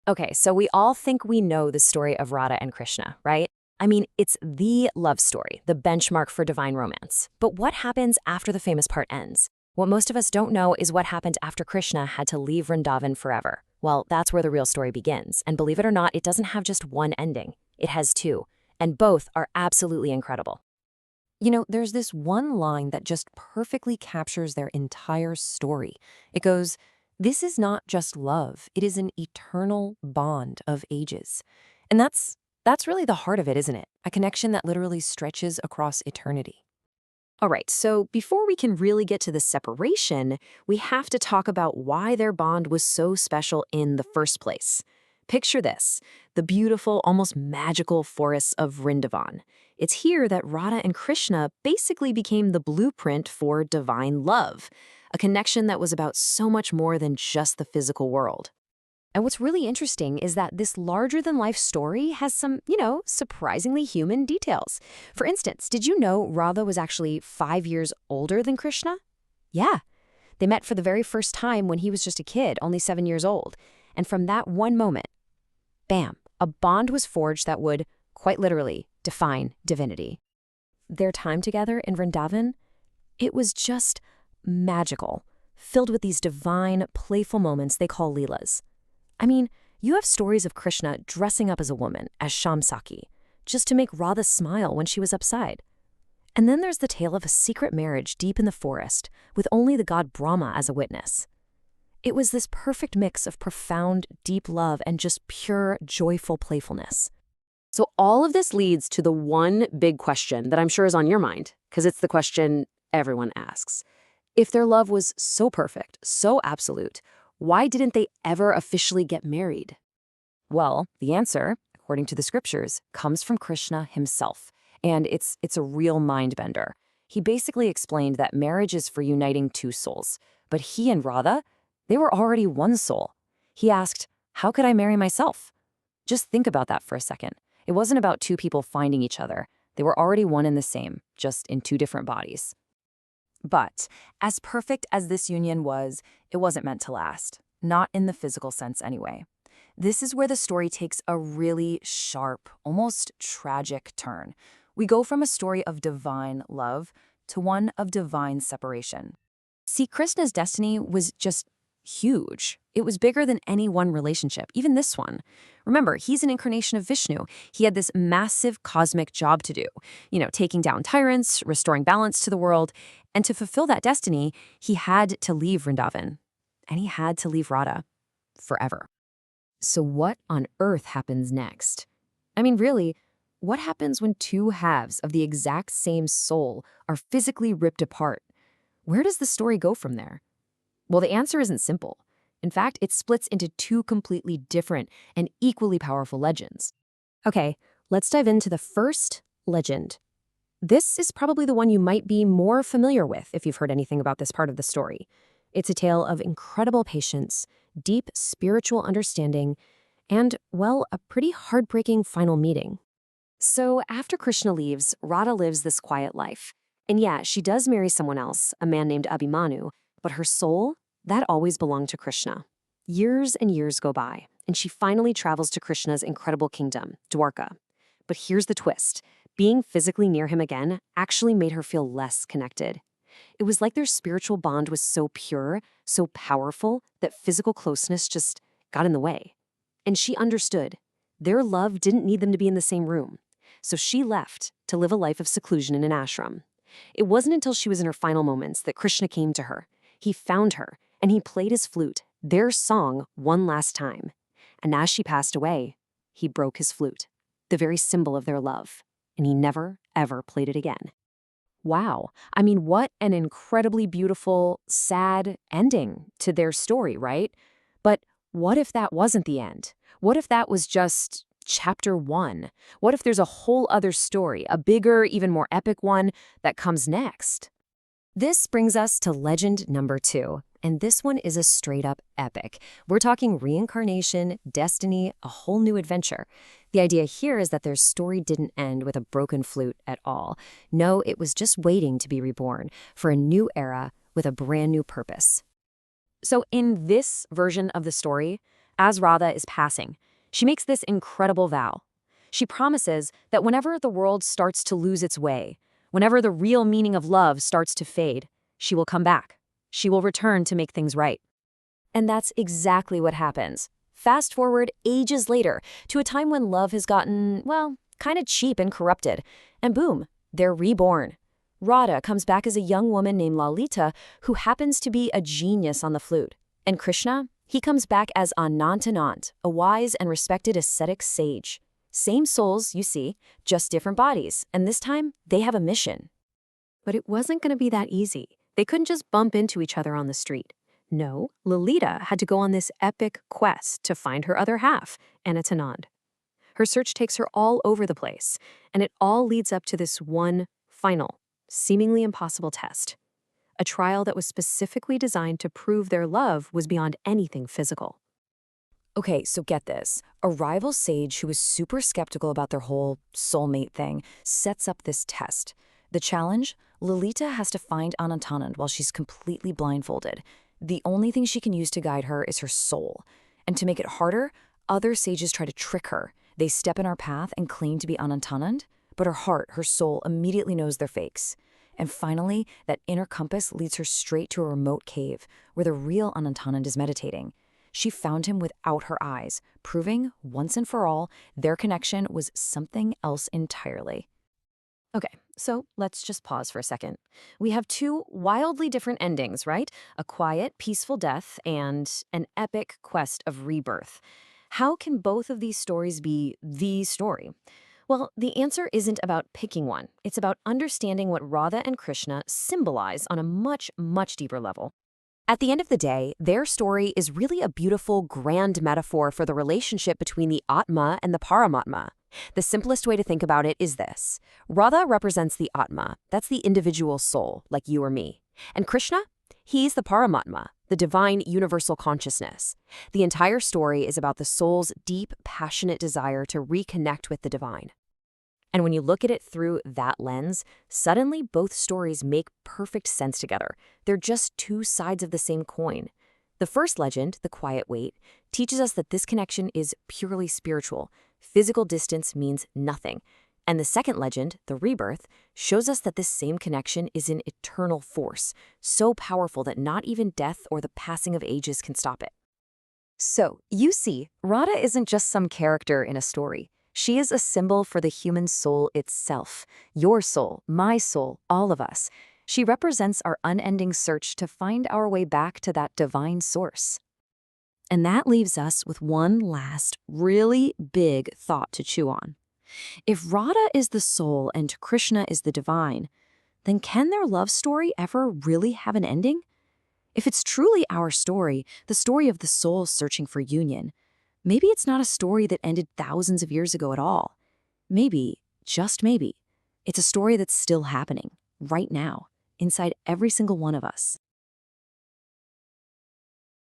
Okay, so we all think we know the story of Radha and Krishna, right? I mean, it's the love story, the benchmark for divine romance. But what happens after the famous part ends? What most of us don't know is what happened after Krishna had to leave Vrindavan forever. Well, that's where the real story begins. And believe it or not, it doesn't have just one ending. It has two. And both are absolutely incredible. There's this one line that just perfectly captures their entire story. It goes, "This is not just love, it is an eternal bond of ages." And that's really the heart of it, isn't it? A connection that literally stretches across eternity. All right, so before we can really get to the separation, we have to talk about why their bond was so special in the first place. Picture this, the beautiful, almost magical forests of Vrindavan. It's here that Radha and Krishna basically became the blueprint for divine love, a connection that was about so much more than just the physical world. And what's really interesting is that this larger-than-life story has some, surprisingly human details. For instance, did you know Radha was actually 5 years older than Krishna? Yeah. They met for the very first time when he was just a kid, only 7 years old. And from that one moment, bam, a bond was forged that would, quite literally, define divinity. Their time together in Vrindavan, it was just magical, filled with these divine, playful moments they call leelas. I mean, you have stories of Krishna dressing up as a woman, as Shamsaki, just to make Radha smile when she was upside. And then there's the tale of a secret marriage deep in the forest, with only the god Brahma as a witness. It was this perfect mix of profound, deep love and just pure, joyful playfulness. So all of this leads to the one big question that I'm sure is on your mind, because it's the question everyone asks. If their love was so perfect, so absolute, why didn't they ever officially get married? Well, the answer, according to the scriptures, comes from Krishna himself, and it's a real mind-bender. He basically explained that marriage is for uniting two souls, but he and Radha, they were already one soul. He asked, how could I marry myself? Just think about that for a second. It wasn't about two people finding each other. They were already one and the same, just in two different bodies. But as perfect as this union was, it wasn't meant to last. Not in the physical sense anyway. This is where the story takes a really sharp, almost tragic turn. We go from a story of divine love to one of divine separation. See, Krishna's destiny was just huge. It was bigger than any one relationship, even this one. Remember, he's an incarnation of Vishnu. He had this massive cosmic job to do, taking down tyrants, restoring balance to the world. And to fulfill that destiny, he had to leave Vrindavan. And he had to leave Radha forever. So what on earth happens next? I mean, really, what happens when two halves of the exact same soul are physically ripped apart? Where does the story go from there? Well, the answer isn't simple. In fact, it splits into two completely different and equally powerful legends. Okay, let's dive into the first legend. This is probably the one you might be more familiar with if you've heard anything about this part of the story. It's a tale of incredible patience, deep spiritual understanding, and, well, a pretty heartbreaking final meeting. So after Krishna leaves, Radha lives this quiet life. And yeah, she does marry someone else, a man named Abhimanyu, but her soul, that always belonged to Krishna. Years and years go by, and she finally travels to Krishna's incredible kingdom, Dwarka. But here's the twist. Being physically near him again actually made her feel less connected. It was like their spiritual bond was so pure, so powerful, that physical closeness just got in the way. And she understood. Their love didn't need them to be in the same room. So she left to live a life of seclusion in an ashram. It wasn't until she was in her final moments that Krishna came to her. He found her, and he played his flute, their song, one last time. And as she passed away, he broke his flute, the very symbol of their love. And he never, ever played it again. Wow. I mean, what an incredibly beautiful, sad ending to their story, right? But what if that wasn't the end? What if that was just chapter 1? What if there's a whole other story, a bigger, even more epic one that comes next? This brings us to legend number 2, and this one is a straight-up epic. We're talking reincarnation, destiny, a whole new adventure. The idea here is that their story didn't end with a broken flute at all. No, it was just waiting to be reborn for a new era with a brand new purpose. So in this version of the story, As Radha is passing, she makes this incredible vow. She promises that whenever the world starts to lose its way, whenever the real meaning of love starts to fade, she will come back. She will return to make things right. And that's exactly what happens. Fast forward ages later to a time when love has gotten, well, kind of cheap and corrupted. And boom, they're reborn. Radha comes back as a young woman named Lalita who happens to be a genius on the flute. And Krishna, he comes back as Anantanant, a wise and respected ascetic sage. Same souls, you see, just different bodies. And this time, they have a mission. But it wasn't going to be that easy. They couldn't just bump into each other on the street. No, Lalita had to go on this epic quest to find her other half, Anatanand. Her search takes her all over the place, and it all leads up to this one final, seemingly impossible test. A trial that was specifically designed to prove their love was beyond anything physical. Okay, so get this. A rival sage who is super skeptical about their whole soulmate thing sets up this test. The challenge? Lalita has to find Anantanand while she's completely blindfolded. The only thing she can use to guide her is her soul. And to make it harder, other sages try to trick her. They step in her path and claim to be Anantanand, but her heart, her soul, immediately knows they're fakes. And finally, that inner compass leads her straight to a remote cave where the real Anantanand is meditating. She found him without her eyes, proving, once and for all, their connection was something else entirely. Okay, so let's just pause for a second. We have two wildly different endings, right? A quiet, peaceful death and an epic quest of rebirth. How can both of these stories be the story? Well, the answer isn't about picking one. It's about understanding what Radha and Krishna symbolize on a much, much deeper level. At the end of the day, their story is really a beautiful, grand metaphor for the relationship between the Atma and the Paramatma. The simplest way to think about it is this. Radha represents the Atma, that's the individual soul, like you or me. And Krishna? He's the Paramatma, the divine universal consciousness. The entire story is about the soul's deep, passionate desire to reconnect with the divine. And when you look at it through that lens, suddenly both stories make perfect sense together. They're just two sides of the same coin. The first legend, the Quiet Wait, teaches us that this connection is purely spiritual. Physical distance means nothing. And the second legend, the Rebirth, shows us that this same connection is an eternal force, so powerful that not even death or the passing of ages can stop it. So, you see, Radha isn't just some character in a story. She is a symbol for the human soul itself. Your soul, my soul, all of us. She represents our unending search to find our way back to that divine source. And that leaves us with one last, really big thought to chew on. If Radha is the soul and Krishna is the divine, then can their love story ever really have an ending? If it's truly our story, the story of the soul searching for union, maybe it's not a story that ended thousands of years ago at all. Maybe, just maybe, it's a story that's still happening, right now, inside every single one of us.